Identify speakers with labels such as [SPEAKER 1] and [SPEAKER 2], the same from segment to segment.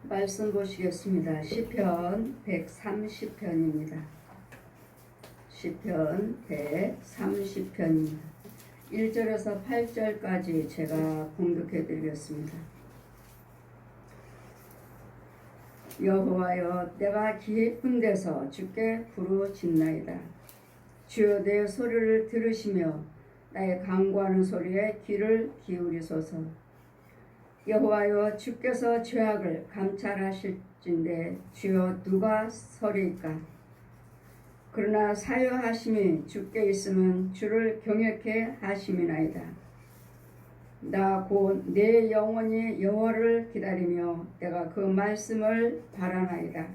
[SPEAKER 1] 말씀 보시겠습니다. 시편 130편입니다. 시편 130편입니다. 1절에서 8절까지 제가 공독해 드리겠습니다. 여호와여, 내가 깊은 데서 주께 부르짖나이다. 주여, 내 소리를 들으시며 나의 간구하는 소리에 귀를 기울이소서. 여호와여, 주께서 죄악을 감찰하실진대 주여 누가 서리이까? 그러나 사유하심이 주께 있으면 주를 경외케 하심이나이다. 나 곧 내 영혼이 여호와를 기다리며 내가 그 말씀을 바라나이다.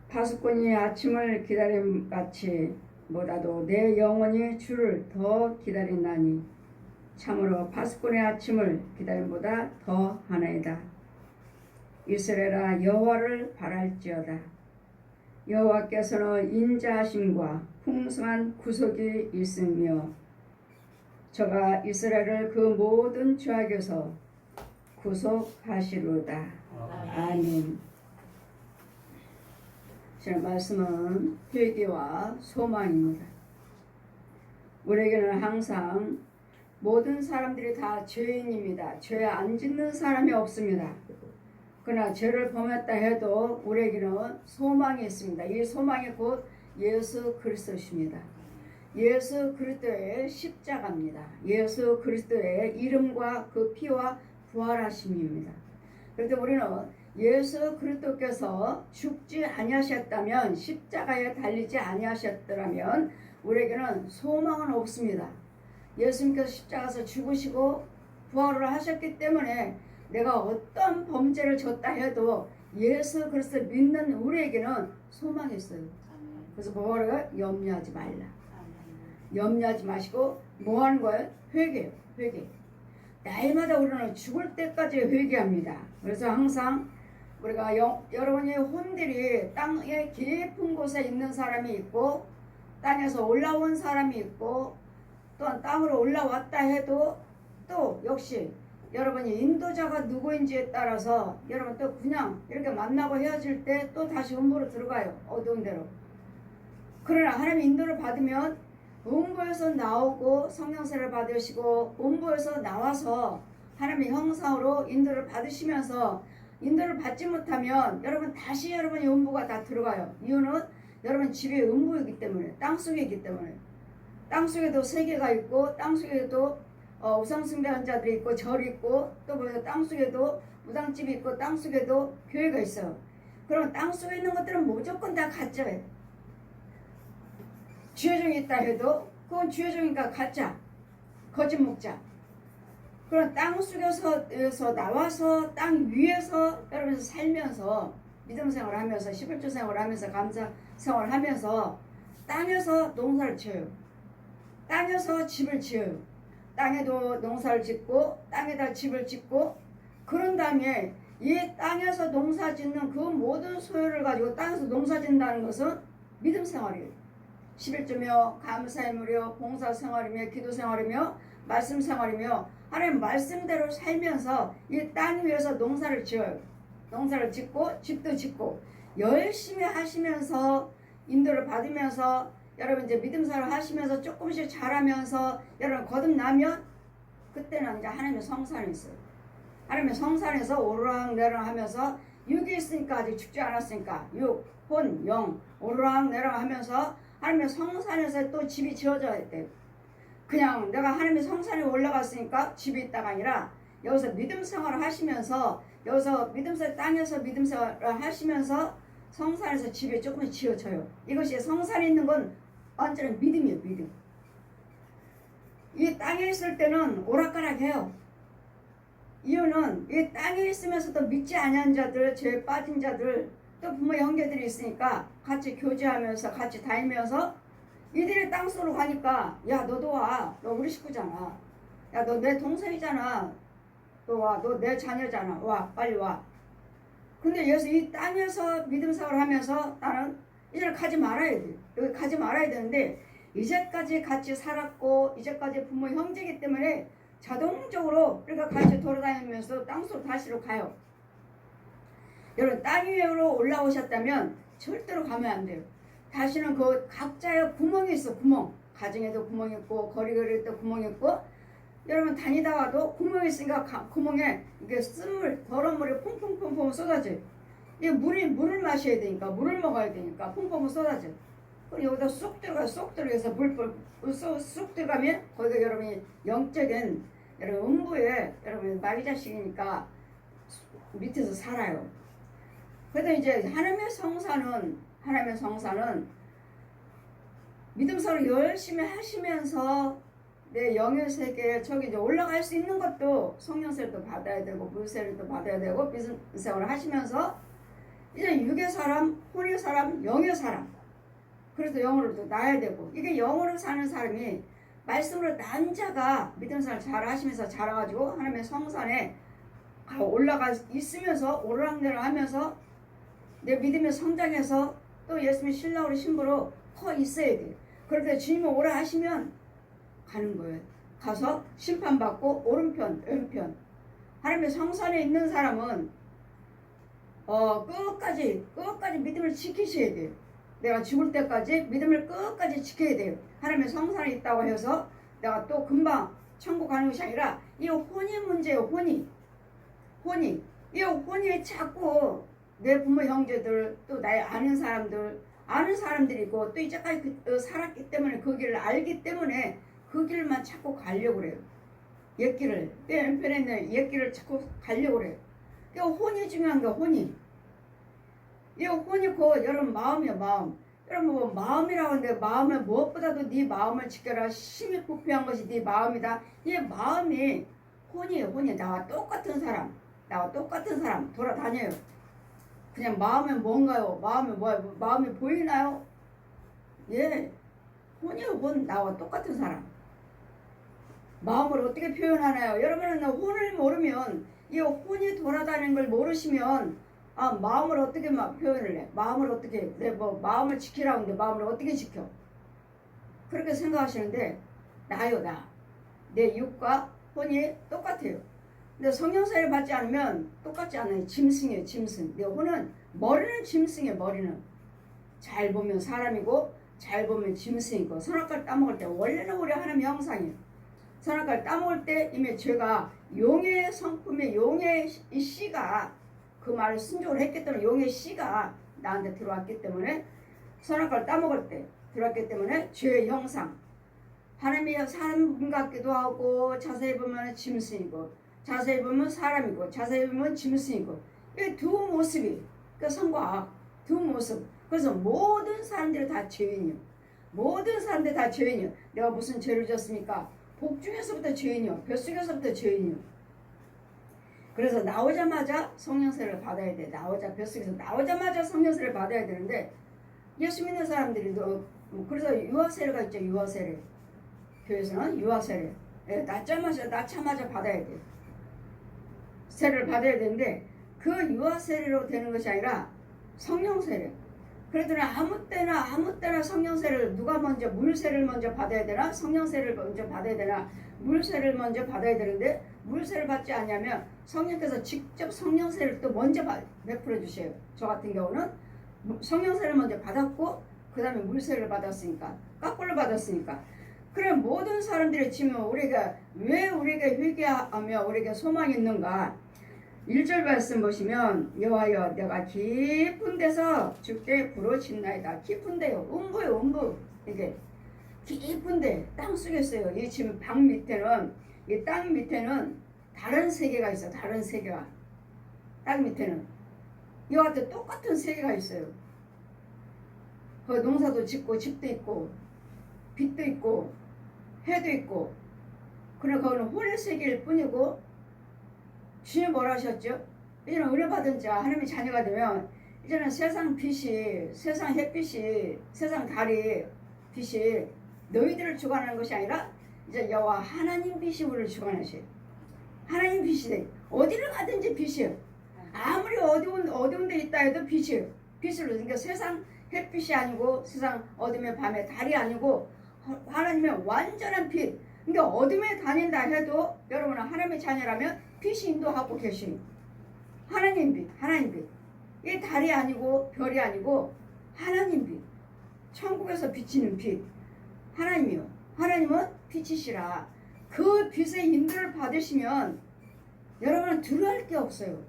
[SPEAKER 1] 파수꾼이 아침을 기다림같이 보다도 내 영혼이 주를 더 기다리나니 참으로 파수꾼의 아침을 기다림보다 더 하나이다. 이스라엘아, 여호와를 바랄지어다. 여호와께서는 인자하심과 풍성한 구속이 있으며 저가 이스라엘을 그 모든 죄악에서 구속하시로다. 아멘. 제 말씀은 회개와 소망입니다. 우리에게는 항상 모든 사람들이 다 죄인입니다. 죄 안 짓는 사람이 없습니다. 그러나 죄를 범했다 해도 우리에게는 소망이 있습니다. 이 소망이 곧 예수 그리스도십니다. 예수 그리스도의 십자가입니다. 예수 그리스도의 이름과 그 피와 부활하심입니다. 그런데 우리는 예수 그리스도께서 죽지 아니하셨다면, 십자가에 달리지 아니하셨더라면 우리에게는 소망은 없습니다. 예수님께서 십자가에서 죽으시고 부활을 하셨기 때문에 내가 어떤 범죄를 졌다 해도 예수 그리스도 믿는 우리에게는 소망이 있어요. 그래서 뭐라고요? 염려하지 말라. 염려하지 마시고 뭐 하는 거예요? 회개요. 회개. 날마다 우리는 죽을 때까지 회개합니다. 그래서 항상 우리가 여러분의 혼들이 땅의 깊은 곳에 있는 사람이 있고 땅에서 올라온 사람이 있고 또한 땅으로 올라왔다 해도 또 역시 여러분이 인도자가 누구인지에 따라서 여러분 또 그냥 이렇게 만나고 헤어질 때 또 다시 음부로 들어가요. 어두운 데로. 그러나 하나님 인도를 받으면 음부에서 나오고 성령세를 받으시고 음부에서 나와서 하나님의 형상으로 인도를 받으시면서 인도를 받지 못하면 여러분 다시 여러분이 음부가 다 들어가요. 이유는 여러분 집이 음부이기 때문에, 땅속에 있기 때문에. 땅속에도 세계가 있고 땅속에도 우상숭배자들이 있고 절이 있고 또 땅속에도 무당집이 있고 땅속에도 교회가 있어요. 그럼 땅속에 있는 것들은 무조건 다 가짜예요. 주여종이 있다 해도 그건 주여종이니까 가짜, 거짓 목자. 그럼 땅속에서 나와서 땅 위에서 여러분 살면서 믿음 생활을 하면서 11조 생활을 하면서 감사 생활을 하면서 땅에서 농사를 지어요. 땅에서 집을 지어요. 땅에도 농사를 짓고 땅에다 집을 짓고 그런 다음에 이 땅에서 농사 짓는 그 모든 소유를 가지고 땅에서 농사 짓는다는 것은 믿음 생활이에요. 11조며 감사의 무료 봉사 생활이며 기도 생활이며 말씀 생활이며 하나님 말씀대로 살면서 이 땅 위에서 농사를 지어요. 농사를 짓고 집도 짓고 열심히 하시면서 인도를 받으면서 여러분 이제 믿음 생활을 하시면서 조금씩 잘하면서 여러분 거듭나면 그때는 이제 하나님의 성산이 있어요. 하나님의 성산에서 오르락내리락 하면서 육이 있으니까 아직 죽지 않았으니까 육, 혼, 영 오르락내리락 하면서 하나님의 성산에서 또 집이 지어져야 돼요. 그냥 내가 하나님의 성산에 올라갔으니까 집이 있다가 아니라 여기서 믿음 생활을 하시면서 여기서 믿음 생활 땅에서 믿음 생활을 하시면서 성산에서 집이 조금씩 지어져요. 이것이 성산에 있는 건 완전히 믿음이에요. 믿음. 이 땅에 있을 때는 오락가락해요. 이유는 이 땅에 있으면서도 믿지 아니한 자들, 죄에 빠진 자들, 또 부모 형제들이 있으니까 같이 교제하면서 같이 다니면서 이들이 땅속으로 가니까 야 너도 와. 너 우리 식구잖아. 야 너 내 동생이잖아. 너 와. 너 내 자녀잖아. 와. 빨리 와. 근데 여기서 이 땅에서 믿음 생활을 하면서 나는 이제는 가지 말아야 돼. 여기 가지 말아야 되는데 이제까지 같이 살았고 이제까지 부모 형제이기 때문에 자동적으로 우리가 같이 돌아다니면서 땅속으로 다시로 가요. 여러분 땅 위로 올라오셨다면 절대로 가면 안 돼요. 다시는 그 각자의 구멍이 있어. 구멍. 가정에도 구멍이 있고 거리거리에도 구멍이 있고 여러분 다니다 와도 구멍이 있으니까 구멍에 이게 쓴물 더러운 물이 퐁퐁퐁퐁 쏟아져요. 이 물을 마셔야 되니까 물을 먹어야 되니까 퐁퐁 쏟아져. 그럼 여기다 쏙 들어가서 쑥 들어가면 거기가 여러분이 영적인 여러분 음부에 여러분 마귀 자식이니까 밑에서 살아요. 그래도 이제 하나님의 성사는 믿음으로 열심히 하시면서 내 영의 세계에 저기 이제 올라갈 수 있는 것도 성령세례도 받아야 되고 물세례도 받아야 되고 믿음 생활을 하시면서 이제 육의 사람, 혼의 사람, 영의 사람. 그래서 영으로도 나야 되고 이게 영으로 사는 사람이 말씀으로 난 자가 믿음 생활 잘 하시면서 자라가지고 하나님의 성산에 올라가 있으면서 오르락내락 하면서 내 믿음의 성장해서 또 예수님의 신랑으로 신부로 커 있어야 돼. 그런데 주님이 오라 하시면 가는 거예요. 가서 심판받고 오른편, 왼편. 하나님의 성산에 있는 사람은 끝까지 믿음을 지키셔야 돼요. 내가 죽을 때까지 믿음을 끝까지 지켜야 돼요. 하나님의 성산에 있다고 해서 내가 또 금방 천국 가는 것이 아니라 이 혼이 문제예요. 혼이 이 혼이 자꾸 내 부모 형제들 또 나의 아는 사람들이 있고 또 이제까지 살았기 때문에 그 길을 알기 때문에 그 길만 자꾸 가려고 그래요. 옛길을 내 왼편에 있는 옛길을 자꾸 가려고 그래요. 이 혼이 중요한 거 혼이. 이 혼이 그 여러분 마음이야 마음. 여러분 뭐 마음이라고 하는데 마음을 무엇보다도 네 마음을 지켜라. 심히 부패한 것이 네 마음이다. 이 마음이 혼이에요. 혼이 나와 똑같은 사람 돌아다녀요. 그냥 마음은 뭔가요? 마음이 뭐야? 마음이 보이나요? 예, 혼이요 혼 나와 똑같은 사람. 마음을 어떻게 표현하나요? 여러분은 혼을 모르면 이 혼이 돌아다니는 걸 모르시면 마음을 어떻게 표현을 해? 마음을 어떻게 마음을 지키라고 하는데 마음을 어떻게 지켜? 그렇게 생각하시는데 나요 나. 내 육과 혼이 똑같아요. 근데 성령세례를 받지 않으면 똑같지 않아요. 짐승이에요. 짐승. 내 혼은 머리는 짐승이에요. 머리는. 잘 보면 사람이고 잘 보면 짐승이고 선악과를 따먹을 때 원래는 우리 하나님의 형상이에요. 선악과를 따먹을 때 이미 죄가 용의 성품의 용의 이 씨가 그 말을 순종을 했기 때문에 용의 씨가 나한테 들어왔기 때문에 선악과를 따먹을 때 들어왔기 때문에 죄의 형상 하나님이 사람 같기도 하고 자세히 보면 짐승이고 자세히 보면 사람이고 자세히 보면 짐승이고 이 두 모습이 그 선과 악 두 모습. 그래서 모든 사람들이 다 죄인이요. 모든 사람들이 다 죄인이요. 내가 무슨 죄를 졌습니까? 복중에서부터 죄인이요. 뱃속에서부터 죄인이요. 그래서 나오자마자 성령세례를 받아야 돼. 뱃속에서 나오자마자 성령세례를 받아야 되는데 예수 믿는 사람들이 그래서 유아세례가 있죠. 유아세례. 교회에서는 유아세례. 낳자마자 받아야 돼. 세례를 받아야 되는데 그 유아세례로 되는 것이 아니라 성령세례. 그러더니 아무 때나 성령세례를 누가 먼저 물세례를 먼저 받아야 되나 성령세례를 먼저 받아야 되나 물세례를 먼저 받아야 되는데 물세례를 받지 않냐면 성령께서 직접 성령세례를 또 먼저 베풀어 주셔요. 저 같은 경우는 성령세례를 먼저 받았고 그 다음에 물세례를 받았으니까 거꾸로 받았으니까 그럼 모든 사람들이 지금 왜 우리가 회개하며 우리에게 소망이 있는가 1절 말씀 보시면 여호와여 내가 깊은 데서 주께 부르짖나이다. 깊은 데요. 음부요 음부. 이게 깊은 데 땅속에 있어요. 이 지금 방 밑에는 이 땅 밑에는 다른 세계가 있어. 다른 세계가 땅 밑에는 이와 같은 똑같은 세계가 있어요. 그 농사도 짓고 집도 있고 빛도 있고 해도 있고 그러나 거기는 혼의 세계일 뿐이고 주님 뭐라 하셨죠? 이제는 은혜 받은 자 하나님의 자녀가 되면 이제는 세상 빛이 세상 햇빛이 세상 달이 빛이 너희들을 주관하는 것이 아니라 이제 여호와 하나님 빛이 우리를 주관하셔요. 하나님 빛이 돼. 어디를 가든지 빛이에요. 아무리 어두운 데 있다 해도 빛이에요. 빛으로 그러니까 세상 햇빛이 아니고 세상 어둠의 밤의 달이 아니고 하나님의 완전한 빛. 그러니까 어둠에 다닌다 해도 여러분은 하나님의 자녀라면 빛이 인도하고 계시니 하나님 빛. 달이 아니고 별이 아니고 하나님 빛, 천국에서 비치는 빛, 하나님이요. 하나님은 빛이시라. 그 빛의 인도를 받으시면 여러분은 두려워할 게 없어요.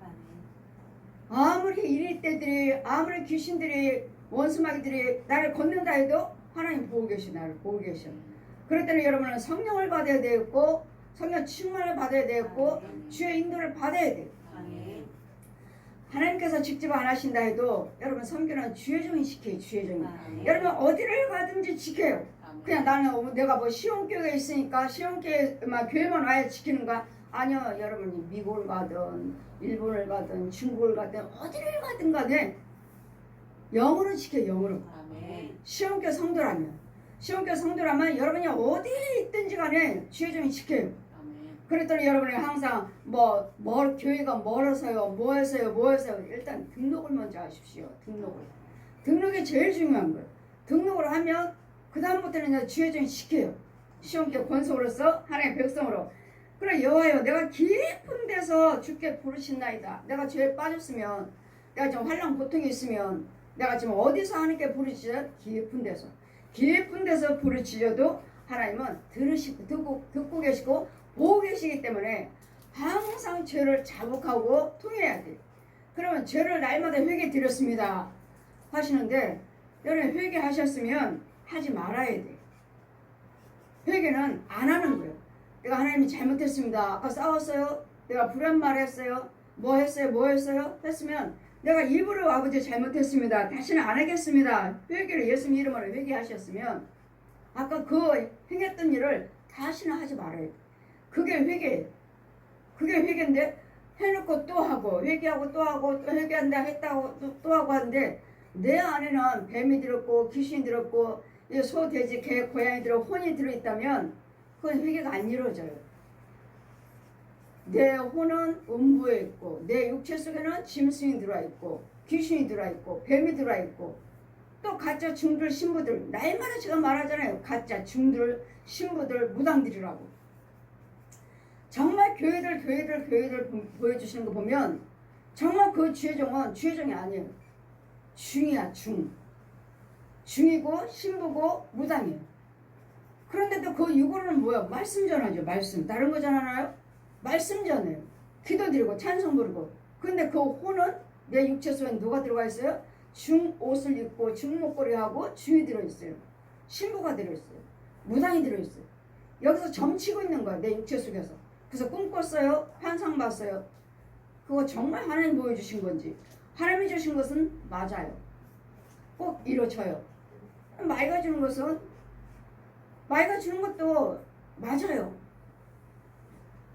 [SPEAKER 1] 아무리 이리떼들이, 아무리 귀신들이, 원수마귀들이 나를 건든다 해도 하나님 보고 계셔. 나를 보고 계셔. 그럴 때는 여러분은 성령을 받아야 되겠고, 성령 충만을 받아야 되겠고, 주의 인도를 받아야 돼요. 하나님께서 직접 안 하신다 해도 여러분 섬기는 주의 종이 지켜요. 주의 종이. 여러분 어디를 가든지 지켜요. 그냥 나는 내가 뭐 시온교회에 있으니까 시온교회만 교회만 와야 지키는가? 아니요. 여러분이 미국을 가든 일본을 가든 중국을 가든 어디를 가든 간에 영으로 지켜요. 영으로. 시온교 성도라면 여러분이 어디에 있든지 간에 주의 종이 지켜요. 그랬더니 여러분이 항상 뭐 교회가 멀어서요, 뭐 해서요 일단 등록을 먼저 하십시오. 등록이 제일 중요한 거예요. 등록을 하면 그 다음부터는 주의 종이 지켜요. 시온교 권속으로서 하나님의 백성으로. 그래 여호와여, 내가 깊은 데서 주께 부르신나이다. 내가 죄에 빠졌으면, 내가 지금 환난 고통이 있으면, 내가 지금 어디서 하나님께 부르짖어? 깊은 데서 부르짖어도 하나님은 듣고 계시고 보고 계시기 때문에 항상 죄를 자복하고 통해야 돼. 그러면 죄를 날마다 회개 드렸습니다 하시는데, 여러분 회개하셨으면 하지 말아야 돼. 회개는 안 하는 거예요. 내가 하나님이 잘못했습니다. 아까 싸웠어요. 내가 불안 말했어요. 뭐 했어요? 했으면 내가 입으로 아버지 잘못했습니다. 다시는 안 하겠습니다. 회개를 예수님 이름으로 회개하셨으면 아까 그 행했던 일을 다시는 하지 말아야 돼. 그게 회개예요. 그게 회개인데 해놓고 또 하고 회개하고 또 하고 또 회개한다 했다고 또 하고 하는데 내 안에는 뱀이 들었고 귀신이 들었고 소, 돼지, 개, 고양이 들어 혼이 들어있다면 그건 회개가 안 이루어져요. 내 혼은 음부에 있고 내 육체 속에는 짐승이 들어있고 귀신이 들어있고 뱀이 들어있고 또 가짜 중들 신부들, 날마다 제가 말하잖아요. 가짜 중들 신부들 무당들이라고. 정말 교회들 보여주시는 거 보면 정말 그 주의종은 주의종이 아니에요. 중이야. 중이고 신부고 무당이에요. 그런데도 그 유고는 뭐야? 말씀 전하죠. 말씀. 다른 거 전하나요? 말씀 전해요. 기도드리고 찬송 부르고. 근데 그 혼은 내 육체 속에 누가 들어가 있어요? 중 옷을 입고 중 목걸이하고 중이 들어있어요. 신부가 들어있어요. 무당이 들어있어요. 여기서 점치고 있는 거야. 내 육체 속에서. 그래서 꿈꿨어요. 환상 봤어요. 그거 정말 하나님 보여주신 건지 하나님이 주신 것은 맞아요. 꼭 이루어져요. 마이가 주는 것도 맞아요.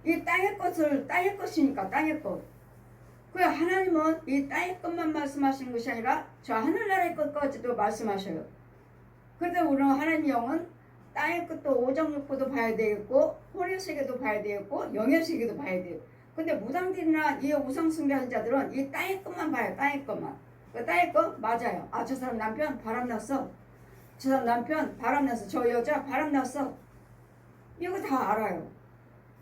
[SPEAKER 1] 이 땅의 것이니까 땅의 것. 그 하나님은 이 땅의 것만 말씀하시는 것이 아니라 저 하늘나라의 것까지도 말씀하셔요. 그런데 우리는 하나님 영은 땅의 것도 오정육부도 봐야 되겠고 혼의 세계도 봐야 되겠고 영의 세계도 봐야 돼요. 근데 무당들이나 이 우상 숭배하는 자들은 이 땅의 것만 봐요. 땅의 것만. 그 땅의 것 맞아요. 아, 저 사람 남편 바람났어. 저 사람 남편 바람났어. 저 여자 바람났어. 이거 다 알아요.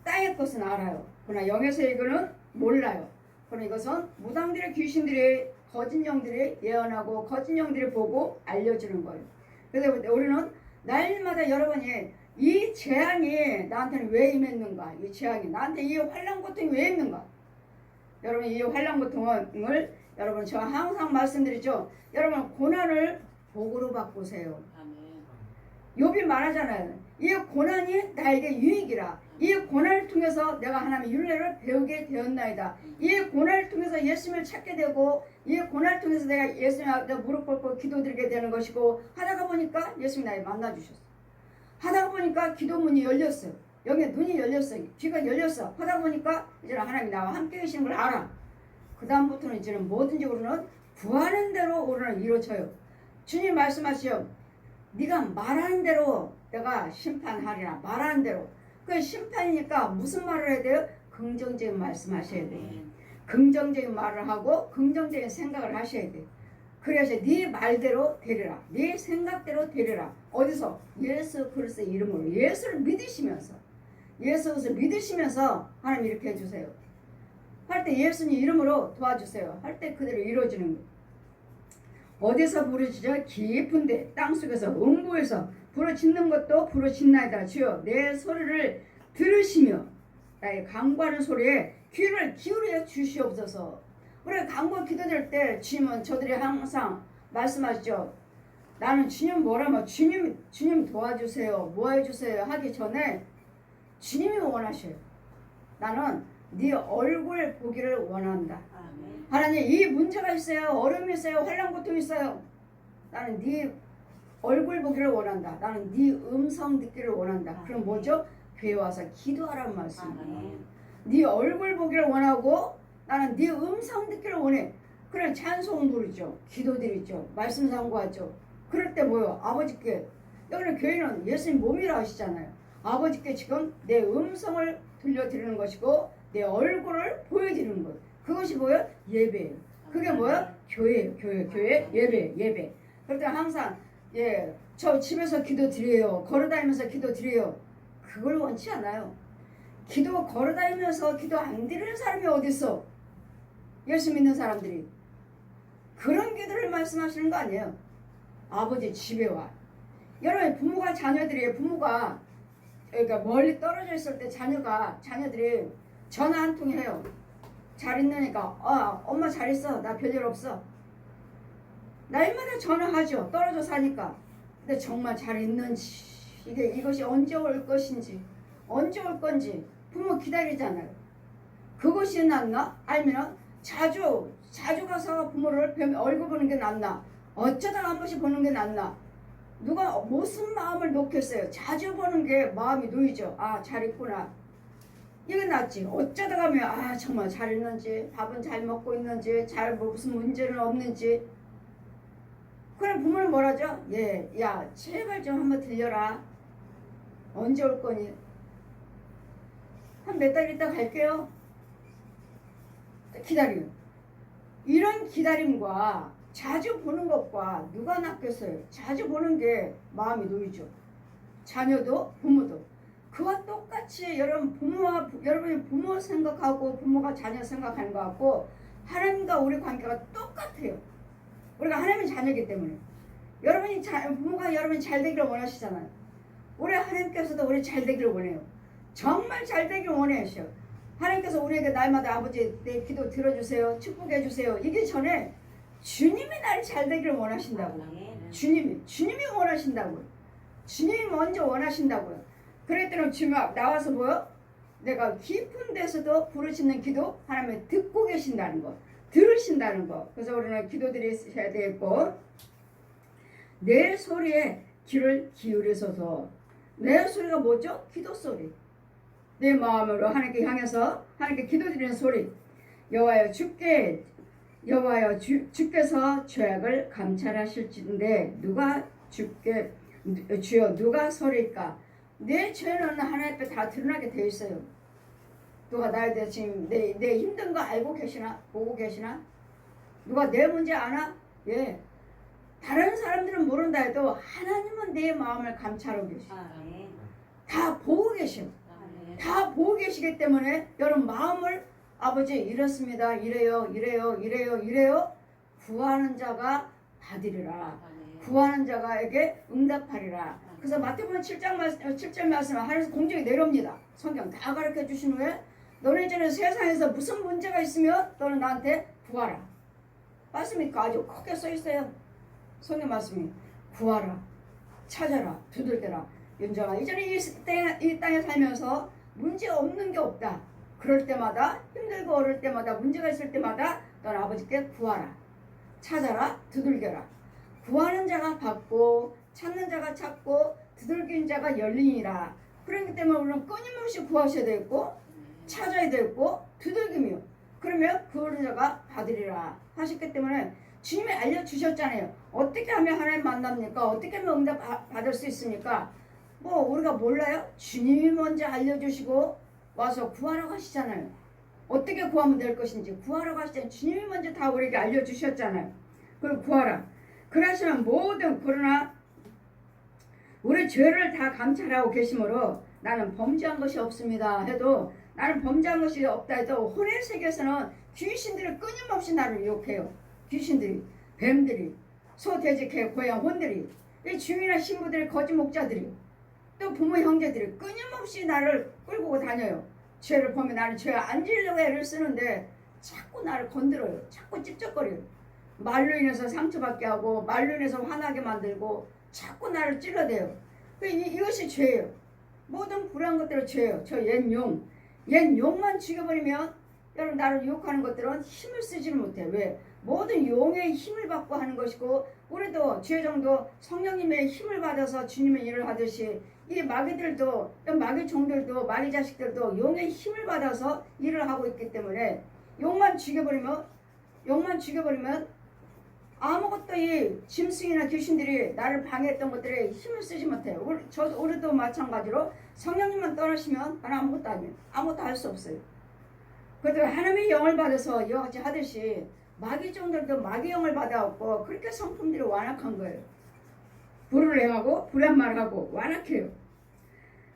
[SPEAKER 1] 땅의 것은 알아요. 그러나 영의 세계는 몰라요. 그러나 이것은 무당들의 귀신들이 거짓 영들이 예언하고 거짓 영들이 보고 알려주는 거예요. 그래서 우리는 날마다 여러분이 이 재앙이 나한테는 왜 임했는가? 이 재앙이 나한테 이 환난 고통이 왜 있는가? 여러분 이 환난 고통을 여러분 제가 항상 말씀드리죠. 여러분 고난을 복으로 바꾸세요. 욥이 말하잖아요. 이 고난이 나에게 유익이라. 이 고난을 통해서 내가 하나님의 율례를 배우게 되었나이다. 이 고난을 통해서 예수님을 찾게 되고 이 고난을 통해서 내가 예수님 앞에 무릎 꿇고 기도드리게 되는 것이고 하다가 보니까 예수님이 나를 만나주셨어. 하다가 보니까 기도문이 열렸어요. 영의 눈이 열렸어요. 귀가 열렸어. 하다 보니까 이제는 하나님이 나와 함께 계시는 걸 알아. 그 다음부터는 이제는 뭐든지 우리는 구하는 대로 우리는 이루어져요. 주님 말씀하시오. 네가 말하는 대로 내가 심판하리라. 말하는 대로. 그 심판이니까 무슨 말을 해야 돼요? 긍정적인 말씀하셔야 돼요. 긍정적인 말을 하고 긍정적인 생각을 하셔야 돼요. 그래서 네 말대로 되리라. 네 생각대로 되리라. 어디서? 예수 그리스도의 이름으로 예수를 믿으시면서 예수를 믿으시면서 하나님 이렇게 해주세요. 할 때 예수님 이름으로 도와주세요. 할 때 그대로 이루어지는 거예요. 어디서 부르짖어 깊은데 땅속에서 음부에서 부르짖는 것도 부르짖나이다. 주여 내 소리를 들으시며 나의 간구하는 소리에 귀를 기울여 주시옵소서. 우리가 간구 기도될 때 주님은 저들이 항상 말씀하시죠. 나는 주님 뭐라면 주님 도와주세요. 뭐 해주세요 하기 전에 주님이 원하셔요. 나는 네 얼굴 보기를 원한다.
[SPEAKER 2] 아멘.
[SPEAKER 1] 하나님 이 문제가 있어요. 어려움이 있어요. 환난 고통이 있어요. 나는 네 얼굴 보기를 원한다. 나는 네 음성 듣기를 원한다. 그럼 뭐죠? 교회 와서 기도하라는 말씀이에요.
[SPEAKER 2] 아멘.
[SPEAKER 1] 네 얼굴 보기를 원하고 나는 네 음성 듣기를 원해. 그래 찬송 부르죠. 기도드리죠. 말씀 상고하죠. 그럴 때 뭐요? 아버지께 여기는 교회는 예수님 몸이라 하시잖아요. 아버지께 지금 내 음성을 들려드리는 것이고 내 얼굴을 보여드리는 것. 그것이 뭐예요? 예배예요. 그게 뭐예요? 교회예요. 교회 예배. 그럴 때 항상 저 집에서 기도드려요. 걸어다니면서 기도드려요. 그걸 원치 않아요. 기도 걸어다니면서 기도 안 드리는 사람이 어디 있어? 예수 믿는 사람들이. 그런 기도를 말씀하시는 거 아니에요. 아버지 집에 와. 여러분 부모가 자녀들이 부모가 그러니까 멀리 떨어져 있을 때 자녀들이 전화 한 통 해요. 잘 있느니까 엄마 잘 있어. 나 별일 없어. 날마다 전화하죠. 떨어져 사니까. 근데 정말 잘 있는지 이것이 언제 올 것인지 언제 올 건지 부모 기다리잖아요. 그것이 낫나? 아니면 자주 가서 부모를 얼굴 보는 게 낫나? 어쩌다가 한 번씩 보는 게 낫나? 누가 무슨 마음을 놓겠어요? 자주 보는 게 마음이 놓이죠. 잘 있구나. 이게 낫지. 어쩌다 가면 정말 잘 있는지 밥은 잘 먹고 있는지 무슨 문제는 없는지. 그럼 부모는 뭐라죠? 야 제발 좀 한번 들려라. 언제 올 거니? 한 몇 달 있다 갈게요. 기다려요. 이런 기다림과 자주 보는 것과 누가 낫겠어요? 자주 보는 게 마음이 놓이죠. 자녀도 부모도. 그와 똑같이 여러분이 부모 생각하고 부모가 자녀 생각하는 것 같고 하나님과 우리 관계가 똑같아요. 우리가 하나님의 자녀이기 때문에 부모가 여러분이 잘 되기를 원하시잖아요. 우리 하나님께서도 우리 잘 되기를 원해요. 정말 잘 되기를 원하셔요. 하나님께서 우리에게 날마다 아버지 내 기도 들어주세요. 축복해 주세요. 이기 전에 주님이 나를 잘 되기를 원하신다고. 주님이 원하신다고요. 주님이 먼저 원하신다고요. 그럴 때는 주님 앞 나와서 뭐요? 내가 깊은 데서도 부르짖는 기도 하나님이 듣고 계신다는 거. 들으신다는 거. 그래서 우리는 기도드려야 되겠고 내 소리에 귀를 기울이소서. 내 소리가 뭐죠? 기도 소리. 내 마음으로 하나님께 향해서 하나님께 기도드리는 소리. 여호와여 주께서 죄악을 감찰하실진데 주여 누가 서릴까? 내 죄는 하나님 앞에 다 드러나게 돼 있어요. 누가 나에 대해 지금 내 힘든 거 알고 계시나? 보고 계시나? 누가 내 문제 아나? 다른 사람들은 모른다 해도 하나님은 내 마음을 감찰하고 계셔. 다 보고 계셔. 다 보고 계시기 때문에 여러분 마음을 아버지 이렇습니다. 이래요. 구하는 자가 받으리라. 구하는 자가에게 응답하리라. 그래서 마태복음 7절 말씀 하늘에서 공중에 내려옵니다. 성경 다 가르쳐 주신 후에 너는 이제는 세상에서 무슨 문제가 있으면 너는 나한테 구하라. 말씀이 아주 크게 써 있어요. 성경 말씀이 구하라, 찾아라, 두들겨라. 윤정아 이제는 이 땅에 살면서 문제 없는 게 없다. 그럴 때마다 힘들고 어려울 때마다 문제가 있을 때마다 너는 아버지께 구하라, 찾아라, 두들겨라. 구하는 자가 받고 찾는 자가 찾고 두들기는 자가 열리니라. 그렇기 때문에 우리는 끊임없이 구하셔야 되고 찾아야 되고 두들기며 그러면 구하는 자가 받으리라 하셨기 때문에 주님이 알려주셨잖아요. 어떻게 하면 하나님 만납니까? 어떻게 하면 응답 받을 수 있습니까? 우리가 몰라요? 주님이 먼저 알려주시고 와서 구하라고 하시잖아요. 어떻게 구하면 될 것인지 구하라고 하시잖아요. 주님이 먼저 다 우리에게 알려주셨잖아요. 그럼 구하라. 그러시면 그러나 우리 죄를 다 감찰하고 계시므로 나는 범죄한 것이 없습니다 해도 나는 범죄한 것이 없다 해도 혼의 세계에서는 귀신들이 끊임없이 나를 유혹해요. 귀신들이, 뱀들이. 소, 돼지, 개, 고양, 혼들이, 이 주인이나 신부들이, 거짓 목자들이, 또 부모 형제들이 끊임없이 나를 끌고 다녀요. 죄를 보면 나는 죄 안 지으려고 애를 쓰는데 자꾸 나를 건드려요. 자꾸 찝쩍거려요. 말로 인해서 상처받게 하고 말로 인해서 화나게 만들고 자꾸 나를 찔러대요. 이것이 죄예요. 모든 불안한 것들은 죄예요. 저 옛 용. 옛 용만 죽여버리면 여러분 나를 유혹하는 것들은 힘을 쓰지를 못해. 왜? 모든 용의 힘을 받고 하는 것이고 우리도 죄정도 성령님의 힘을 받아서 주님의 일을 하듯이 이 마귀들도 마귀 종들도 마귀 자식들도 용의 힘을 받아서 일을 하고 있기 때문에 용만 죽여버리면 아무것도 이 짐승이나 귀신들이 나를 방해했던 것들에 힘을 쓰지 못해요. 우리도 마찬가지로 성령님만 떠나시면 나는 아무것도 아니에요. 아무것도 할 수 없어요. 그래도 하나님의 영을 받아서 이와 같이 하듯이 마귀 종들도 마귀 영을 받아왔고 그렇게 성품들이 완악한 거예요. 불을 행하고 불한 말하고 완악해요.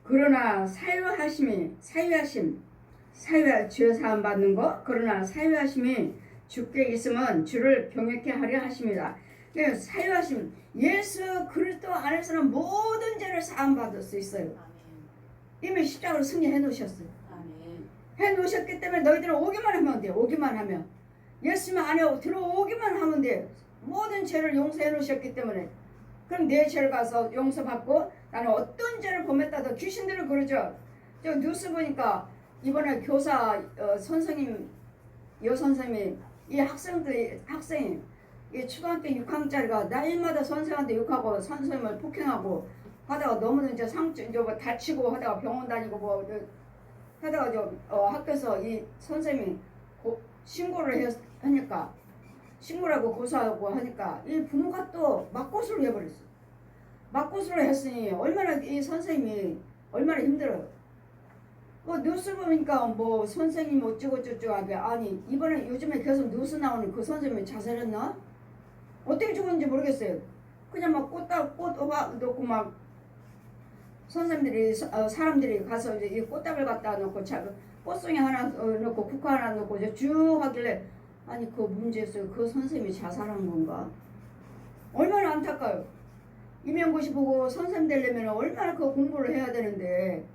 [SPEAKER 1] 그러나 죄 사함 받는 거. 그러나 사유하심이 주께 있으면 주를 경외케 하려 하십니다. 사유하심, 예수 그리스도 안에서는 모든 죄를 사함 받을 수 있어요. 이미 십자가로 승리해 놓으셨어요. 해 놓으셨기 때문에 너희들은 오기만 하면 돼요. 오기만 하면. 예수님 안에 들어오기만 하면 돼요. 모든 죄를 용서해 놓으셨기 때문에. 그럼 내 죄를 가서 용서받고 나는 어떤 죄를 범했다도 귀신들을 그러죠. 저 뉴스 보니까 이번에 교사 선생님 여선생님이 이 학생이 이 초등학교 6학년짜리가 날마다 선생한테 욕하고 선생님을 폭행하고 하다가 너무는 이제 이제 뭐 다치고 하다가 병원 다니고 뭐 하다가 학교에서 이 선생님이 신고를 하니까 신고라고 고소하고 하니까 이 부모가 또 맞고소를 해버렸어. 맞고소를 했으니 얼마나 이 선생님이 얼마나 힘들어요. 뉴스 보니까 뭐 선생님 어쩌고저쩌고 하게 아니 이번에 요즘에 계속 뉴스 나오는 그 선생님이 자살했나? 어떻게 죽었는지 모르겠어요. 그냥 막 꽃 놓고 막 선생님들이 사람들이 가서 이제 이 꽃다발 갖다 놓고 꽃송이 하나 놓고 국화 하나 놓고 이제 쭉 하길래 아니 그 문제였어요. 그 선생님이 자살한 건가? 얼마나 안타까워요. 임용고시 보고 선생님 되려면 얼마나 그 공부를 해야 되는데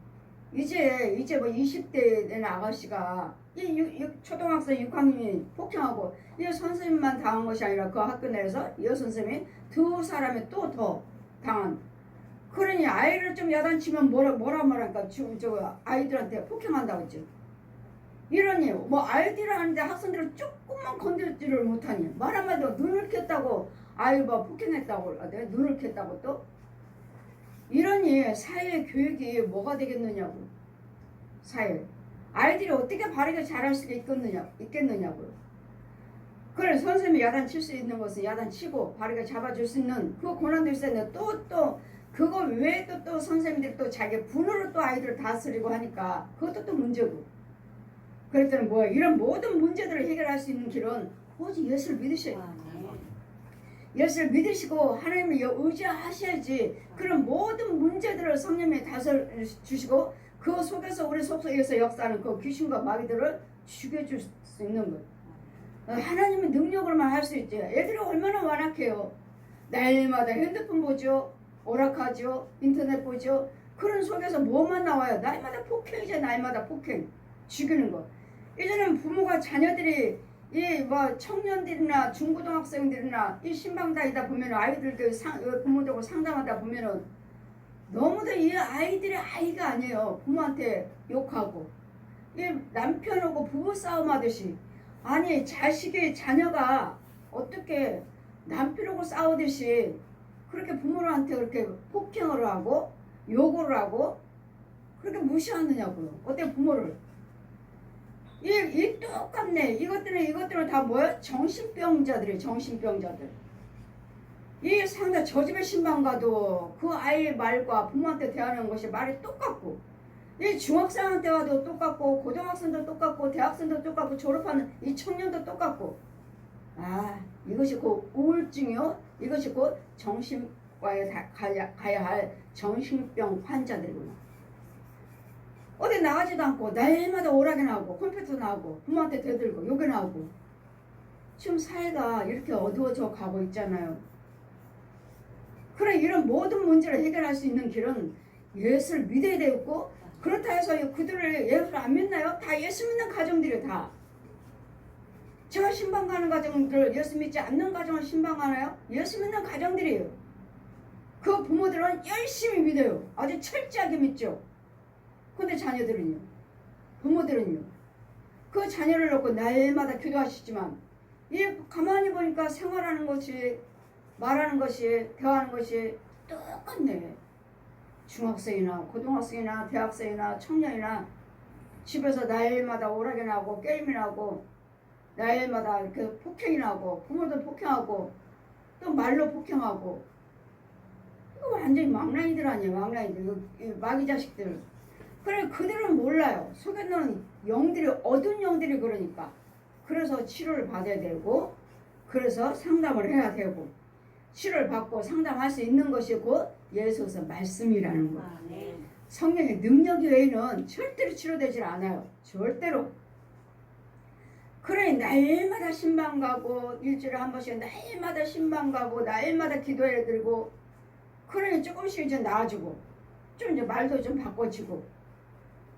[SPEAKER 1] 이제 뭐 20대 된 아가씨가 이 초등학생 6학년이 폭행하고 이 선생님만 당한 것이 아니라 그 학교 내에서 이 선생님이 두 사람이 또 더 당한. 그러니 아이를 좀 야단치면 뭐라 말할까? 저 아이들한테 폭행한다고 했죠. 이러니 뭐 아이들을 하는데 학생들을 조금만 건들지를 못하니 말 한마디로 눈을 켰다고 아이 뭐 폭행했다고 내가 눈을 켰다고 또 이러니 사회 교육이 뭐가 되겠느냐고. 사회 아이들이 어떻게 바르게 자랄 수 있겠느냐고요. 그래 선생님이 야단칠 수 있는 것은 야단치고 바르게 잡아줄 수 있는 그 권한도 있었는데 또 그거 외에 또 선생님들이 또 자기 분으로 또 아이들을 다스리고 하니까 그것도 또 문제고. 그랬더니 뭐야 이런 모든 문제들을 해결할 수 있는 길은 오직 예수를 믿으셔야 돼요. 예수를 믿으시고 하나님을 의지하셔야지. 그런 모든 문제들을 성령님이 다스려주시고 그 속에서 우리 속에서 역사하는 그 귀신과 마귀들을 죽여줄 수 있는 거예요. 하나님의 능력으로만 할 수 있지. 애들이 얼마나 완악해요. 날마다 핸드폰 보죠. 오락하죠. 인터넷 보죠. 그런 속에서 뭐만 나와요. 날마다 폭행이죠. 날마다 폭행. 죽이는 거. 이제는 부모가 자녀들이 이 뭐 청년들이나 중고등학생들이나 이 신방 다니다 보면 아이들 부모들하고 상담하다 보면은 너무도 이 아이들의 아이가 아니에요. 부모한테 욕하고 이 남편하고 부부 싸움하듯이 아니 자녀가 어떻게 남편하고 싸우듯이 그렇게 부모한테 그렇게 폭행을 하고 욕을 하고 그렇게 무시하느냐고요. 어때 부모를. 이 똑같네. 이것들은 다 뭐야? 정신병자들이에요. 정신병자들. 이 상대 저 집에 신방 가도 그 아이의 말과 부모한테 대하는 것이 말이 똑같고 이 중학생한테 와도 똑같고 고등학생도 똑같고 대학생도 똑같고 졸업하는 이 청년도 똑같고 이것이 곧 우울증이요. 이것이 곧 정신과에 가야 할 정신병 환자들이구나. 어디 나가지도 않고 날마다 오락이 나오고 컴퓨터 나오고 부모한테 대들고 욕이 나오고 지금 사회가 이렇게 어두워져 가고 있잖아요. 그래 이런 모든 문제를 해결할 수 있는 길은 예수를 믿어야 되고 그렇다 해서 그들을 예수를 안 믿나요? 다 예수 믿는 가정들이 다. 제가 신방 가는 가정들 예수 믿지 않는 가정을 신방하나요? 예수 믿는 가정들이에요. 그 부모들은 열심히 믿어요. 아주 철저하게 믿죠. 근데 자녀들은요? 부모들은요? 그 자녀를 놓고 날마다 기도하시지만 가만히 보니까 생활하는 것이 말하는 것이 대화하는 것이 똑같네. 중학생이나 고등학생이나 대학생이나 청년이나 집에서 날마다 오락이 나고 게임이 나고 날마다 이렇게 폭행이 나고 부모도 폭행하고 또 말로 폭행하고 이거 완전히 망나니들 아니에요. 망나니들 마귀 자식들. 그래 그들은 몰라요. 속에 있는 영들이 어두운 영들이 그러니까 그래서 치료를 받아야 되고 그래서 상담을 해야 되고 치료를 받고 상담할 수 있는 것이 곧 예수의 말씀이라는 거. 성령의 능력 외에는 절대로 치료되질 않아요. 절대로. 그래 날마다 신방 가고 일주일에 한 번씩 날마다 신방 가고 날마다 기도해 드리고 그러니 조금씩 이제 나아지고 좀 이제 말도 좀 바꿔지고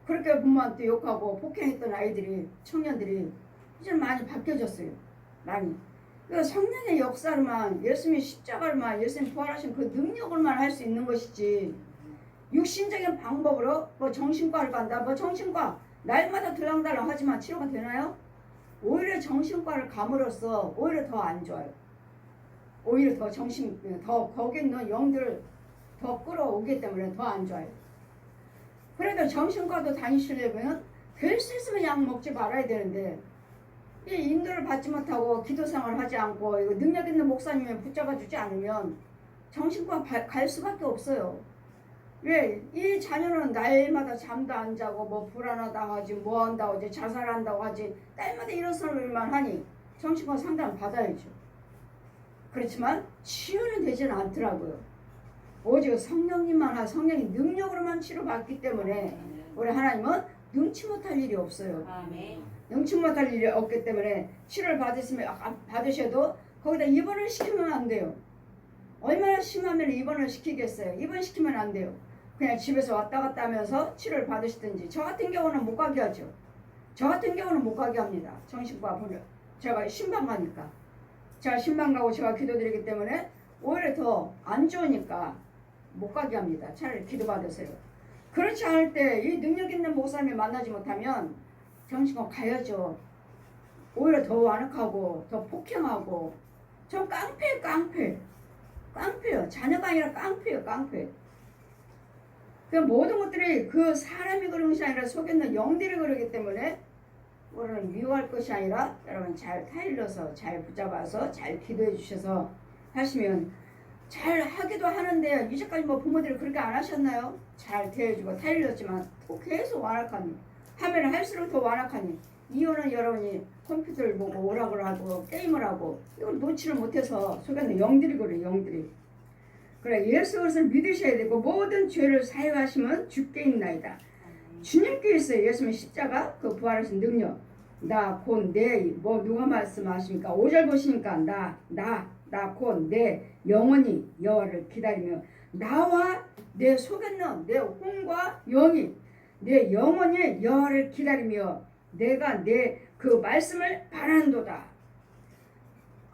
[SPEAKER 1] 그렇게 부모한테 욕하고 폭행했던 아이들이 청년들이 이제 많이 바뀌어졌어요. 많이. 그러니까 성령의 역사로만 예수님의 십자가로만 예수님 부활하신 그 능력으로만 할 수 있는 것이지 육신적인 방법으로 뭐 정신과를 간다 뭐 정신과 날마다 들랑달랑 하지만 치료가 되나요? 오히려 정신과를 감으로써 오히려 더 안 좋아요. 오히려 더 더 거기 있는 영들을 더 끌어오기 때문에 더 안 좋아요. 그래도 정신과도 다니시려면 될 수 있으면 약 먹지 말아야 되는데 이 인도를 받지 못하고 기도 생활을 하지 않고 이거 능력 있는 목사님이 붙잡아 주지 않으면 정신과 갈 수밖에 없어요. 왜? 이 자녀는 날마다 잠도 안 자고 뭐 불안하다고 하지 뭐 한다고 하지 자살한다고 하지 날마다 이런 소리만 하니 정신과 상담 받아야죠. 그렇지만 치유는 되지는 않더라고요. 오직 성령의 능력으로만 치료받기 때문에 우리 하나님은 능치 못할 일이 없어요. 능치 못할 일이 없기 때문에 치료를 받으셔도 거기다 입원을 시키면 안 돼요. 얼마나 심하면 입원을 시키겠어요. 입원시키면 안 돼요. 그냥 집에서 왔다 갔다 하면서 치료를 받으시든지 저 같은 경우는 못 가게 하죠. 저 같은 경우는 못 가게 합니다. 정신과 보면 제가 신방 가니까 제가 신방 가고 제가 기도드리기 때문에 오히려 더 안 좋으니까 못 가게 합니다. 차라리 기도받으세요. 그렇지 않을 때 이 능력 있는 목사님을 만나지 못하면 정신과 가야죠. 오히려 더 완악하고 더 폭행하고 저 깡패예요. 자녀가 아니라 깡패. 그 모든 것들이 그 사람이 그런 것이 아니라 속에 있는 영들이 그러기 때문에 우리는 미워할 것이 아니라 여러분 잘 타일러서 잘 붙잡아서 잘 기도해 주셔서 하시면 잘 하기도 하는데 이제까지 뭐 부모들이 그렇게 안 하셨나요? 잘 대해주고 타일렀지만 또 계속 완악하니 하면 할수록 더 완악하니 이유는 여러분이 컴퓨터를 보고 오락을 하고 게임을 하고 이걸 놓지를 못해서 속에 있는 영들이 그래요. 영들이. 그래 예수 그리스도를 믿으셔야 되고 모든 죄를 사유하시면 죽게 있나이다. 주님께 있어요. 예수님의 십자가 그 부활하신 능력. 나 곧 내 뭐 누가 말씀하십니까? 5절 보시니까 나 곧 내 영혼이 여호와를 기다리며 나와 내 속에 있는 내 혼과 영이 내 영혼이 여호와를 기다리며 내가 내 그 말씀을 바란도다.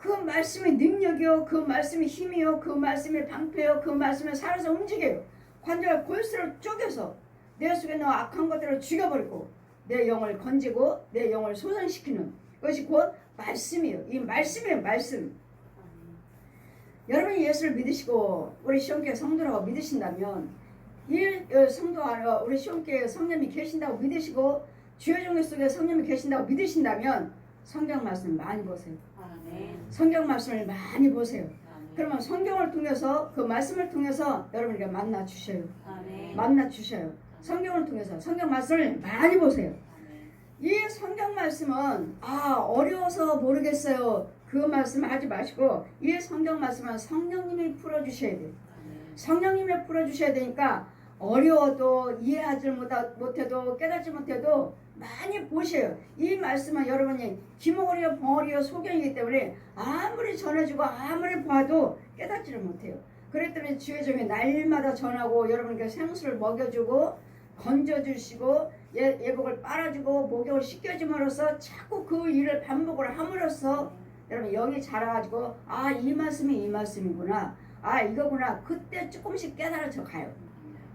[SPEAKER 1] 그 말씀의 능력이요 그 말씀의 힘이요 그 말씀의 방패요 그 말씀에 살아서 움직여요. 관절을 골수를 쪼개서 내 속에 있는 악한 것들을 죽여버리고 내 영을 건지고 내 영을 소생시키는 것이 곧 말씀이에요. 이 말씀이에요. 말씀. 여러분이 예수를 믿으시고 우리 시온교회 성도라고 믿으신다면 이 성도 안에 우리 시온교회 성령이 계신다고 믿으시고 주의 종교 속에 성령이 계신다고 믿으신다면 성경 말씀을 많이 보세요. 성경 말씀을 많이 보세요. 그러면 성경을 통해서 그 말씀을 통해서 여러분에게 만나 주셔요. 만나 주셔요. 성경을 통해서 성경 말씀을 많이 보세요. 이 성경 말씀은 어려워서 모르겠어요. 그 말씀을 하지 마시고 이 성경 말씀은 성령님이 풀어주셔야 돼요. 성령님이 풀어주셔야 되니까 어려워도 이해하지 못해도 깨닫지 못해도 많이 보셔요. 이 말씀은 여러분이 기모리요 벙어리요 소경이기 때문에 아무리 전해주고 아무리 봐도 깨닫지를 못해요. 그랬더니 주여종이 날마다 전하고 여러분께 생수를 먹여주고 건져주시고 예복을 빨아주고 목욕을 씻겨줌으로써 자꾸 그 일을 반복을 함으로써 여러분 영이 자라가지고 아 이 말씀이 이 말씀이구나 아 이거구나 그때 조금씩 깨달아져 가요.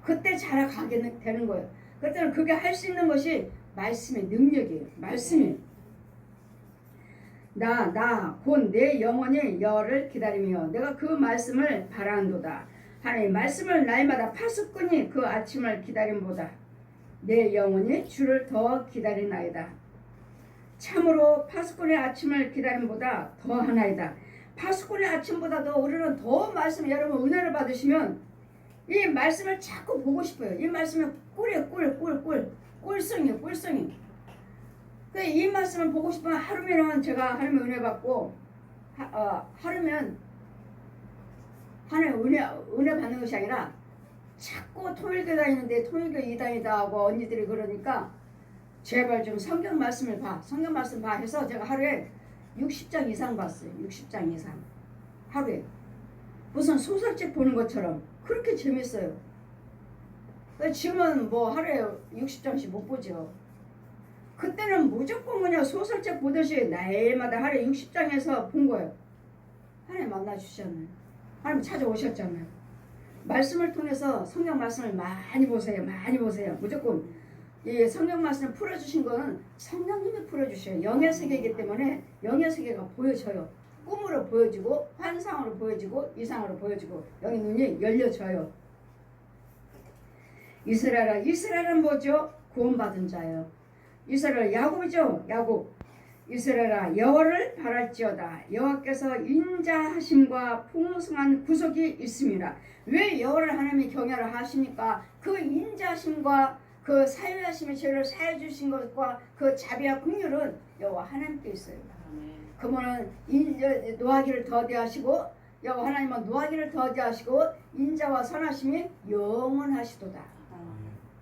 [SPEAKER 1] 그때 자라가게 되는 거예요. 그때는 그게 할 수 있는 것이 말씀의 능력이에요. 말씀이 나 곧 내 영혼이 여를 기다리며 내가 그 말씀을 바라는도다. 하나님 말씀을 날마다 파수꾼이 그 아침을 기다림보다 내 영혼이 주를 더 기다리나이다. 참으로 파수꾼의 아침을 기다림보다 더하나이다. 파수꾼의 아침보다도 우리는 더 말씀 여러분 은혜를 받으시면 이 말씀을 자꾸 보고 싶어요. 이 말씀은 꿀이에요. 꿀성이에요. 꿀성이. 이 말씀을 보고 싶으면 하루면 제가 하나님의 은혜 받고 하루면 하나님의 은혜 받는 것이 아니라 자꾸 토요일교 다니는데 토요일교 이단이다 하고 언니들이 그러니까 제발 좀 성경 말씀을 봐. 성경 말씀 봐 해서 제가 하루에 60장 이상 봤어요. 60장 이상. 하루에. 무슨 소설책 보는 것처럼 그렇게 재밌어요. 지금은 뭐 하루에 60장씩 못 보죠. 그때는 무조건 그냥 소설책 보듯이 날마다 하루에 60장에서 본 거예요. 하나님 만나주셨잖아요. 하나님 찾아오셨잖아요. 말씀을 통해서 성경 말씀을 많이 보세요. 많이 보세요. 무조건 이 성경 말씀을 풀어주신 거는 성령님이 풀어주셔요. 영의 세계이기 때문에 영의 세계가 보여져요. 꿈으로 보여지고 환상으로 보여지고 이상으로 보여지고 영의 눈이 열려져요. 이스라엘은 뭐죠? 구원받은 자예요. 이스라엘 야곱이죠. 야곱. 이스라엘아 여호와를 바랄지어다. 여호와께서 인자하심과 풍성한 구속이 있습니다. 왜 여호와를 하나님이 경외를 하십니까? 그 인자하심과 그 사유하심의 죄를 사해 주신 것과 그 자비와 긍휼은 여호와 하나님께 있어요. 그분은 노하기를 더디하시고 여호와 하나님은 노하기를 더디하시고 인자와 선하심이 영원하시도다.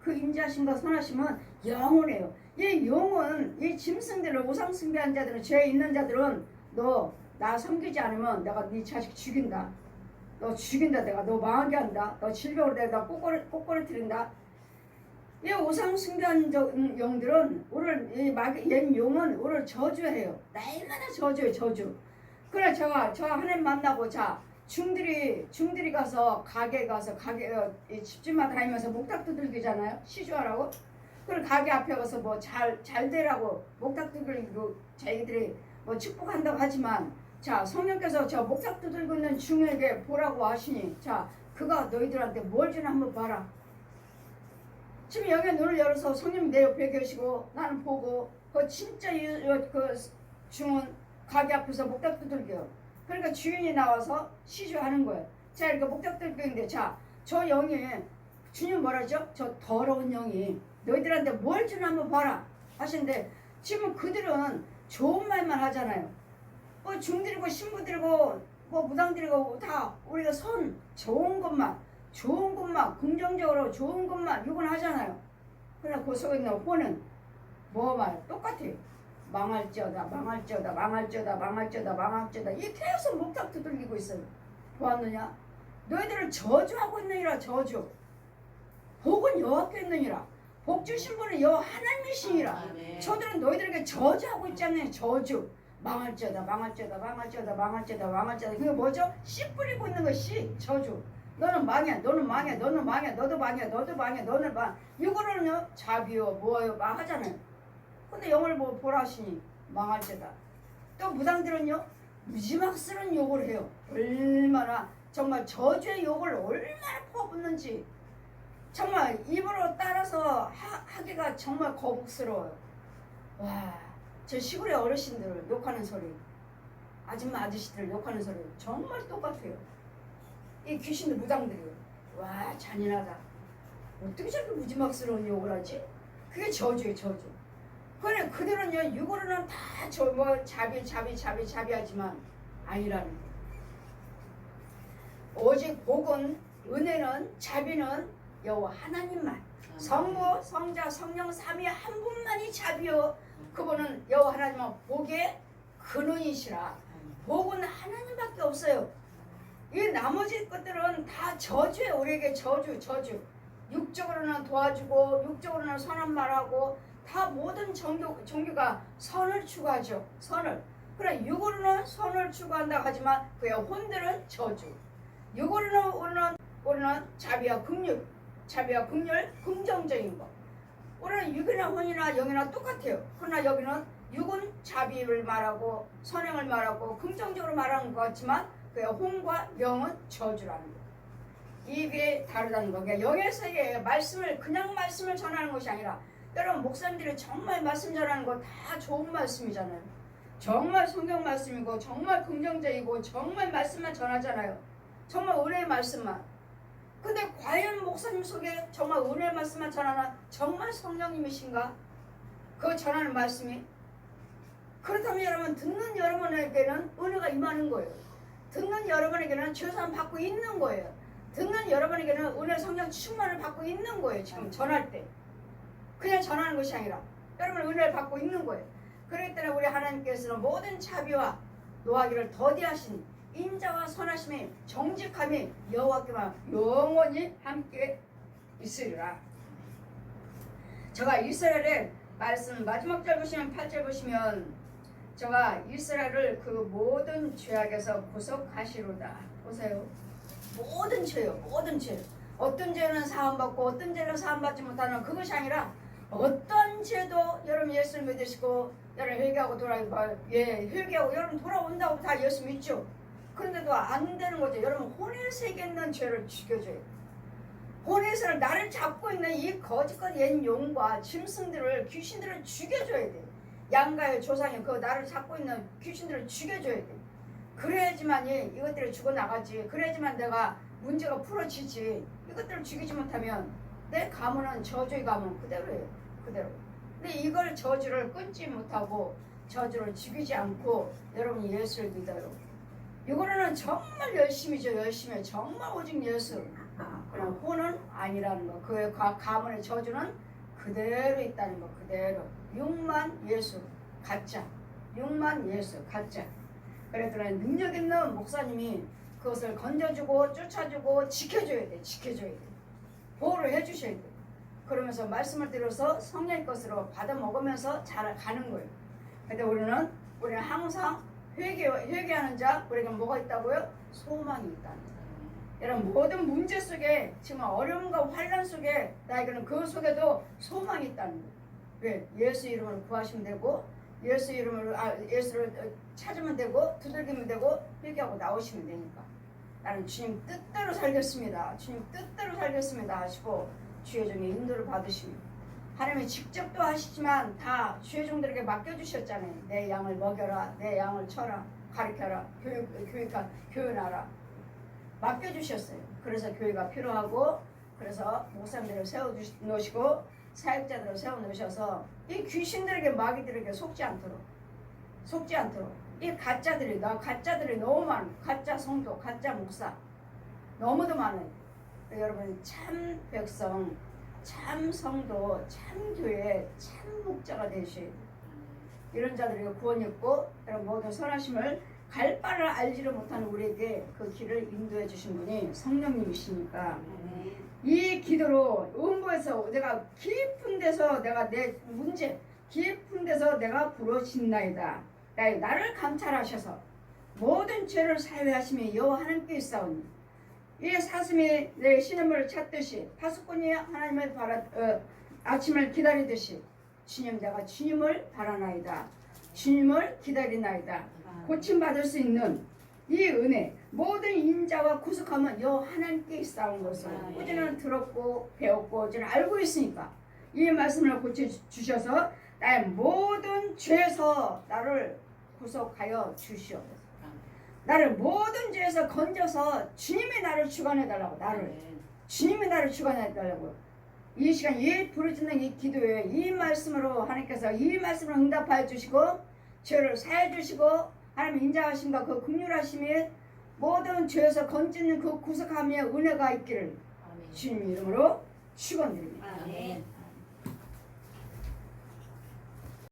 [SPEAKER 1] 그 인자하심과 선하심은 영원해요. 이 영은 이 짐승들을 우상 숭배한 자들은 죄 있는 자들은 너 나 섬기지 않으면 내가 네 자식 죽인다. 너 죽인다. 내가 너 망하게 한다. 너 질병으로 내가 꼬꼬리뜨린다. 이 우상 숭배한 영들은 오늘 옛 용은 오늘 저주해요. 날마다 저주해요. 저주. 그래 제가 하나님 만나고 자 중들이 가서 가게 집집마다 다니면서 목탁 두들기잖아요. 시주하라고. 그럼 가게 앞에 가서 뭐 잘 되라고 목탁 두들기고 자기들이 뭐 축복한다고 하지만 자 성령께서 저 목탁 두들고 있는 중에게 보라고 하시니 자 그가 너희들한테 뭘 주나 한번 봐라. 지금 영의 눈을 열어서 성령님 내 옆에 계시고 나는 보고 그 진짜 그 중은 가게 앞에서 목탁 두들겨요. 그러니까 주인이 나와서 시주하는 거예요. 자 이렇게 목탁 두들기는데 자 저 영이 주님 뭐라죠? 저 더러운 영이 너희들한테 뭘 주나 한번 봐라 하시는데 지금 그들은 좋은 말만 하잖아요. 뭐 중들이고 신부들이고 뭐 무당들이고 다 우리가 좋은 것만 긍정적으로 좋은 것만 욕은 하잖아요. 그러나 그 속에 있는 혼은 뭐 말 똑같아요. 망할지어다 이 계속 목탁 두들기고 있어요. 보았느냐? 너희들을 저주하고 있느니라. 저주. 복은 여호와께 있느니라. 복 주신 분은 여호와 하나님이시니라. 저들은 너희들에게 저주하고 있잖아요. 저주. 망할지어다. 그게 뭐죠? 씨 뿌리고 있는 거 씨. 저주. 너는 망해. 너도 망해. 너는 망. 이거는요 자비요 뭐요 막 하잖아요. 근데 영을 보라 하시니 망할지어다. 또 무당들은요 무지막스러운 욕을 해요. 얼마나 정말 저주의 욕을 얼마나 퍼붓는지 정말 입으로 따라서 하기가 정말 거북스러워요. 와, 저 시골의 어르신들 욕하는 소리, 아줌마 아저씨들 욕하는 소리 정말 똑같아요. 이 귀신들 무당들이요. 와, 잔인하다. 어떻게 저렇게 무지막스러운 욕을 하지? 그게 저주예요, 저주. 그래, 그들은요 육으로는 다 자비하지만 아니라는 거예요. 오직 복은, 은혜는, 자비는 여호와 하나님만. 성부, 성자, 성령 삼위 한 분만이 자비요. 그분은 여호와 하나님은 복의 근원이시라. 복은 하나님밖에 없어요. 이 나머지 것들은 다 저주예요. 우리에게 저주. 육적으로는 도와주고 육적으로는 선한 말하고 다 모든 종교가 선을 추구하죠. 선을. 그래 육으로는 선을 추구한다 하지만 그의 혼들은 저주. 육으로는 우리는 자비와 긍휼, 긍정적인 거. 우리는 육이나 혼이나 영이나 똑같아요. 그러나 여기는 육은 자비를 말하고 선행을 말하고 긍정적으로 말하는 것 같지만 그의 혼과 영은 저주라는 거. 이게 다르다는 거. 그러니까 영의 세계에 그냥 말씀을 전하는 것이 아니라 여러분 목사님들이 정말 말씀 전하는 거 다 좋은 말씀이잖아요. 정말 성경 말씀이고 정말 긍정적이고 정말 말씀만 전하잖아요. 정말 은혜의 말씀만. 근데 과연 목사님 속에 정말 은혜의 말씀만 전하나 정말 성령님이신가? 그 전하는 말씀이? 그렇다면 여러분 듣는 여러분에게는 은혜가 임하는 거예요. 듣는 여러분에게는 죄사함 받고 있는 거예요. 듣는 여러분에게는 은혜 성령 충만을 받고 있는 거예요. 지금 전할 때. 그냥 전하는 것이 아니라 여러분 은혜를 받고 있는 거예요. 그렇기 때문에 우리 하나님께서는 모든 자비와 노하기를 더디하신 인자와 선하심이 정직함이 여호와께만 영원히 함께 있으리라. 제가 이스라엘의 말씀 마지막 절 보시면 8절 보시면 제가 이스라엘을 그 모든 죄악에서 구속하시로다. 보세요. 모든 죄요. 모든 죄. 어떤 죄는 사함받고 어떤 죄는 사함받지 못하는 그것이 아니라 어떤 죄도 여러분 예수를 믿으시고 여러분 회개하고 여러분 돌아온다고 다 예수 믿죠. 그런데도 안 되는 거죠. 여러분 혼의 세계에 있는 죄를 죽여줘요. 혼에서는 나를 잡고 있는 이 거짓과 옛 용과 짐승들을 귀신들을 죽여줘야 돼. 양가의 조상이 그 나를 잡고 있는 귀신들을 죽여줘야 돼. 그래야지만이 이것들이 죽어나가지. 그래야지만 내가 문제가 풀어지지. 이것들을 죽이지 못하면 내 가문은 저주의 가문 그대로예요. 그대로. 근데 이걸 저주를 끊지 못하고 저주를 죽이지 않고 여러분이 예수를 믿어요. 이거는 정말 열심히죠. 열심히 정말 오직 예수. 그러나 혼은 아니라는 거. 그의 가문의 저주는 그대로 있다는 거. 그대로. 육만 예수 가짜. 육만 예수 가짜. 그랬더니 능력 있는 목사님이 그것을 건져주고 쫓아주고 지켜줘야 돼. 지켜줘야 돼. 보호를 해주셔야 돼. 그러면서 말씀을 들어서 성령의 것으로 받아 먹으면서 잘 가는 거예요. 근데 우리는 항상 회개하는 자, 우리가 뭐가 있다고요? 소망이 있다는 거예요. 여러분 모든 문제 속에 지금 어려움과 환난 속에 나에게는 그 속에도 소망이 있다는 거예요. 왜? 예수 이름으로 구하시면 되고 예수를 찾으면 되고 두들기면 되고 회개하고 나오시면 되니까 나는 주님 뜻대로 살겠습니다. 주님 뜻대로 살겠습니다 하시고 주의 종의 인도를 받으시면 하나님이 직접도 하시지만 다 주의 종들에게 맡겨주셨잖아요. 내 양을 먹여라. 내 양을 쳐라. 가르쳐라. 교훈하라. 맡겨주셨어요. 그래서 교회가 필요하고 그래서 목사님들을 세워놓으시고 사역자들을 세워놓으셔서 이 귀신들에게 마귀들에게 속지 않도록 이 가짜들이 너무 많아요. 가짜 성도, 가짜 목사 너무도 많아요. 여러분 참 백성, 참 성도, 참 교회, 참 목자가 되셔야 돼요. 이런 자들에게 구원이 있고 여러분 모든 선하심을 갈 바를 알지를 못하는 우리에게 그 길을 인도해 주신 분이 성령님이시니까 이 기도로 음보에서 내가 깊은 데서 내가 내 문제 깊은 데서 내가 부르짖나이다. 나를 감찰하셔서 모든 죄를 사유하시며 여호와 하나님께 있사오니 이 사슴이 내 시냇물을 찾듯이 파수꾼이 하나님을 아침을 기다리듯이 주님 내가 주님을 바라나이다. 주님을 기다리나이다. 고침받을 수 있는 이 은혜 모든 인자와 구속함은 여호와 하나님께 있사온 것을 우리는 들었고 배웠고 우리는 알고 있으니까 이 말씀을 고쳐주셔서 나의 모든 죄에서 나를 구속하여 주시옵소서. 나를 모든 죄에서 건져서 주님이 나를 주관해달라고. 주님이 나를 주관해달라고. 이 시간 이 부르짖는 이 기도에 이 말씀으로 하나님께서 이 말씀으로 응답하여 주시고 죄를 사해 주시고 하나님 인자하심과 그 긍휼하심이 모든 죄에서 건지는 그 구속함의 은혜가 있기를 주님 이름으로 축원드립니다.